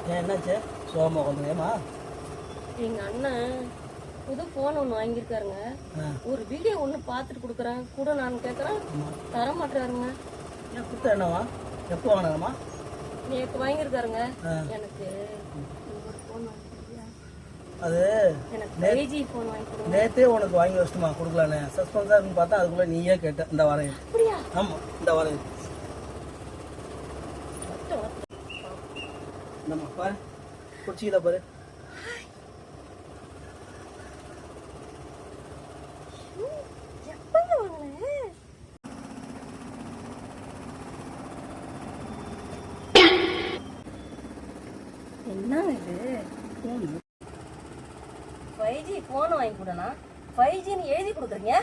ஏன் என்னாச்சு? சோகமா உட்காந்துருக்கேம்மா. எங்க அண்ணன் புது போன் ஒண்ணு வாங்கியிருக்காருங்க. ஒரு வீடியோ ஒண்ணு பாத்துட்டு கொடுக்குறேன் கூட நான் கேட்கறேன், தர மாட்டாருங்க. ஏன் கொடுத்தா என்னவா? எப்போ வாங்கினாங்கம்மா? நேற்று வாங்கியிருக்காருங்க. எனக்கு அது எனக்கு 5G போன் வாங்கி கொடுங்க. நேற்றே உனக்கு வாங்கி வச்சுட்டுமா கொடுக்கலான்னு சஸ்பென்ஸாக இருக்குன்னு பார்த்தா அதுக்குள்ளே நீயே கேட்ட. இந்த வாரம் அப்படியா? ஆமாம், இந்த வாரம் நம்ம பாரு பிடிச்சிக்கிட்ட பாரு. எப்பங்க வாங்கினேன்? என்னங்க இது? 5G போன் வாங்கி கொடுனா 5Gன்னு எழுதி கொடுக்குறீங்க.